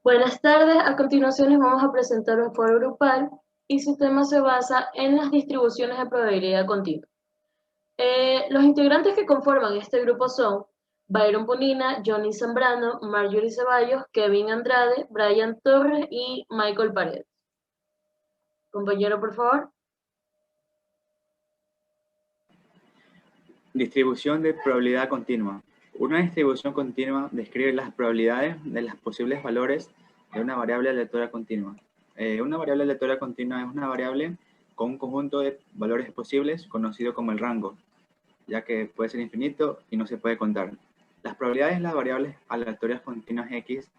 Buenas tardes, a continuación les vamos a presentar un foro grupal y su tema se basa en las distribuciones de probabilidad continua. Los integrantes que conforman este grupo son Byron Bonina, Johnny Zambrano, Marjorie Ceballos, Kevin Andrade, Brian Torres y Michael Paredes. Compañero, por favor. Distribución de probabilidad continua. Una distribución continua describe las probabilidades de los posibles valores de una variable aleatoria continua. Una variable aleatoria continua es una variable con un conjunto de valores posibles conocido como el rango, ya que puede ser infinito y no se puede contar. Las probabilidades de las variables aleatorias continuas X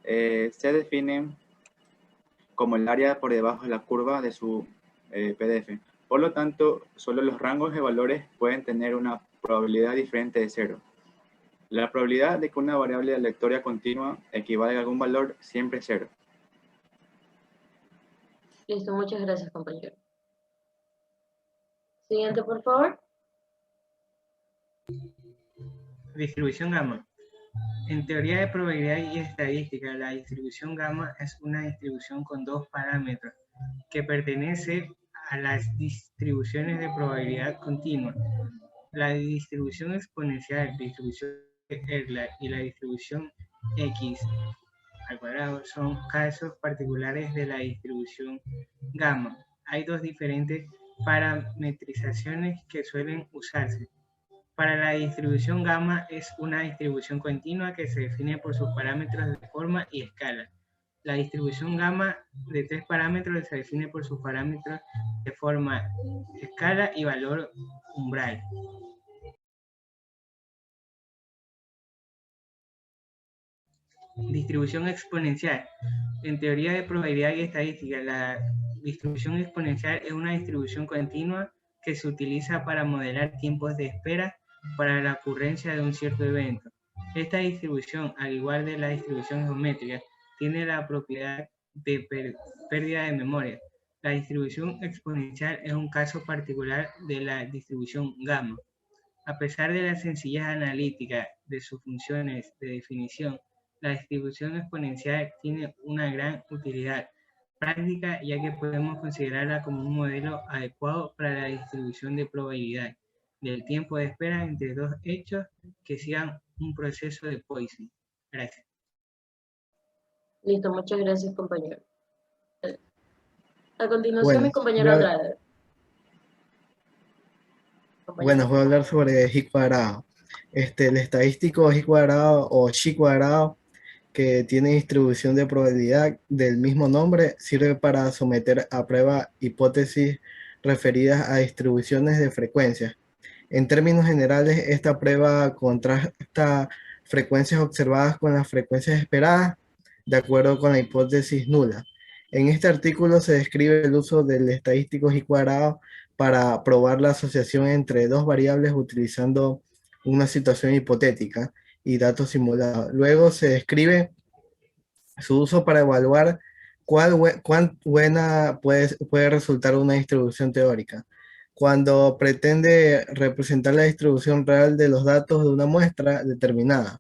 se definen como el área por debajo de la curva de su PDF. Por lo tanto, solo los rangos de valores pueden tener una probabilidad diferente de cero. La probabilidad de que una variable aleatoria continua equivalga a algún valor siempre es cero. Listo, muchas gracias, compañero. Siguiente, por favor. Distribución gamma. En teoría de probabilidad y estadística, la distribución gamma es una distribución con dos parámetros que pertenece a las distribuciones de probabilidad continua. La distribución exponencial, distribución Euler y la distribución X al cuadrado son casos particulares de la distribución gamma. Hay dos diferentes parametrizaciones que suelen usarse. Para la distribución gamma es una distribución continua que se define por sus parámetros de forma y escala. La distribución gamma de tres parámetros se define por sus parámetros de forma, escala y valor umbral. Distribución exponencial. En teoría de probabilidad y estadística, la distribución exponencial es una distribución continua que se utiliza para modelar tiempos de espera para la ocurrencia de un cierto evento. Esta distribución, al igual de la distribución geométrica, tiene la propiedad de pérdida de memoria. La distribución exponencial es un caso particular de la distribución gamma. A pesar de la sencillez analítica de sus funciones de definición, la distribución exponencial tiene una gran utilidad práctica, ya que podemos considerarla como un modelo adecuado para la distribución de probabilidad del tiempo de espera entre dos hechos que sigan un proceso de Poisson. Gracias. Listo, muchas gracias, compañero. A continuación, mi compañero Andrade. Bueno, voy a hablar sobre G cuadrado. El estadístico G cuadrado o Chi cuadrado, que tiene distribución de probabilidad del mismo nombre, sirve para someter a prueba hipótesis referidas a distribuciones de frecuencias. En términos generales, esta prueba contrasta frecuencias observadas con las frecuencias esperadas de acuerdo con la hipótesis nula. En este artículo se describe el uso del estadístico G cuadrado para probar la asociación entre dos variables utilizando una situación hipotética y datos simulados. Luego se describe su uso para evaluar cuán buena puede resultar una distribución teórica. Cuando pretende representar la distribución real de los datos de una muestra determinada.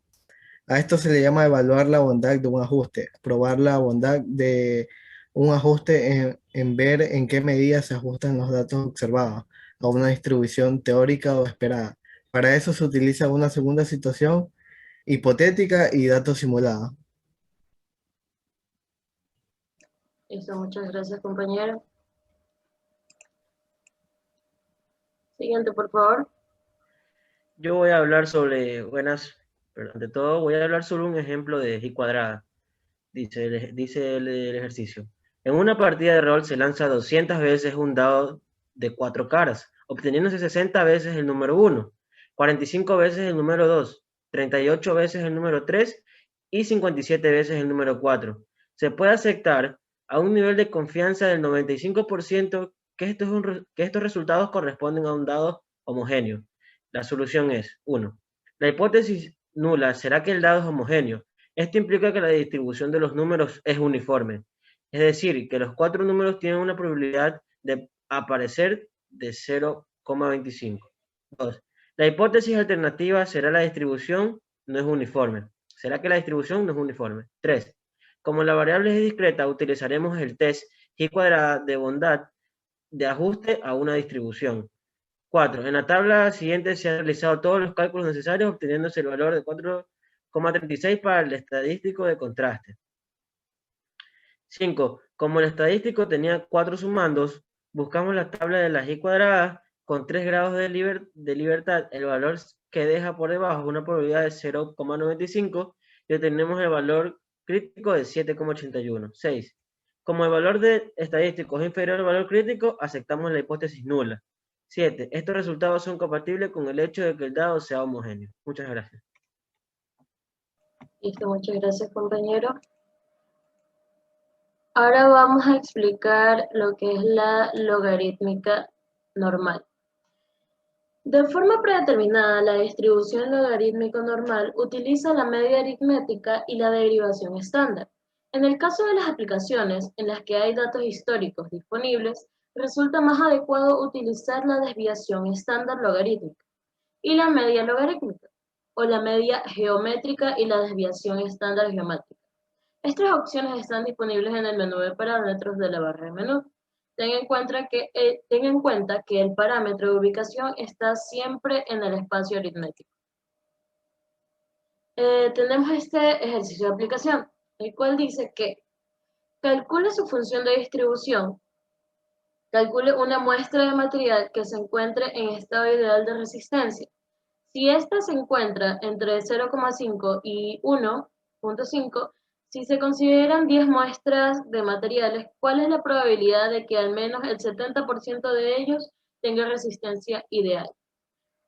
A esto se le llama evaluar la bondad de un ajuste, probar la bondad de un ajuste en ver en qué medida se ajustan los datos observados a una distribución teórica o esperada. Para eso se utiliza una segunda situación hipotética y datos simulados. Listo, muchas gracias, compañero. Siguiente, por favor. Yo voy a hablar sobre, pero ante todo voy a hablar sobre un ejemplo de G cuadrada. Dice el ejercicio. En una partida de rol se lanza 200 veces un dado de 4 caras, obteniéndose 60 veces el número 1, 45 veces el número 2, 38 veces el número 3 y 57 veces el número 4. Se puede aceptar a un nivel de confianza del 95% que estos resultados corresponden a un dado homogéneo. La solución es 1. La hipótesis nula será que el dado es homogéneo. Esto implica que la distribución de los números es uniforme, es decir, que los 4 números tienen una probabilidad de aparecer de 0,25. 2. La hipótesis alternativa será la distribución no es uniforme. Será que la distribución no es uniforme. 3. Como la variable es discreta, utilizaremos el test y cuadrada de bondad de ajuste a una distribución. 4. En la tabla siguiente se han realizado todos los cálculos necesarios, obteniéndose el valor de 4,36 para el estadístico de contraste. 5. Como el estadístico tenía 4 sumandos, buscamos la tabla de las y cuadradas con 3 grados de libertad, el valor que deja por debajo una probabilidad de 0,95 y obtenemos el valor crítico de 7,81. 6. Como el valor de estadístico es inferior al valor crítico, aceptamos la hipótesis nula. 7. Estos resultados son compatibles con el hecho de que el dado sea homogéneo. Muchas gracias. Listo, muchas gracias, compañero. Ahora vamos a explicar lo que es la logarítmica normal. De forma predeterminada, la distribución logarítmico normal utiliza la media aritmética y la derivación estándar. En el caso de las aplicaciones en las que hay datos históricos disponibles, resulta más adecuado utilizar la desviación estándar logarítmica y la media logarítmica, o la media geométrica y la desviación estándar geométrica. Estas opciones están disponibles en el menú de parámetros de la barra de menú. Ten en cuenta que el parámetro de ubicación está siempre en el espacio aritmético. Tenemos este ejercicio de aplicación, el cual dice que calcule su función de distribución, calcule una muestra de material que se encuentre en estado ideal de resistencia. Si ésta se encuentra entre 0,5 y 1,5, si se consideran 10 muestras de materiales, ¿cuál es la probabilidad de que al menos el 70% de ellos tenga resistencia ideal?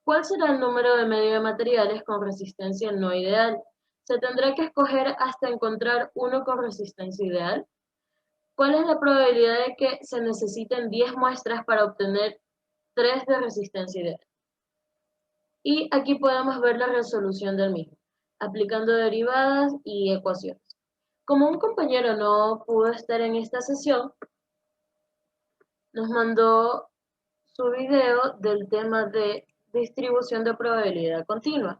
¿Cuál será el número de medio de materiales con resistencia no ideal? ¿Se tendrá que escoger hasta encontrar uno con resistencia ideal? ¿Cuál es la probabilidad de que se necesiten 10 muestras para obtener 3 de resistencia ideal? Y aquí podemos ver la resolución del mismo, aplicando derivadas y ecuaciones. Como un compañero no pudo estar en esta sesión, nos mandó su video del tema de distribución de probabilidad continua.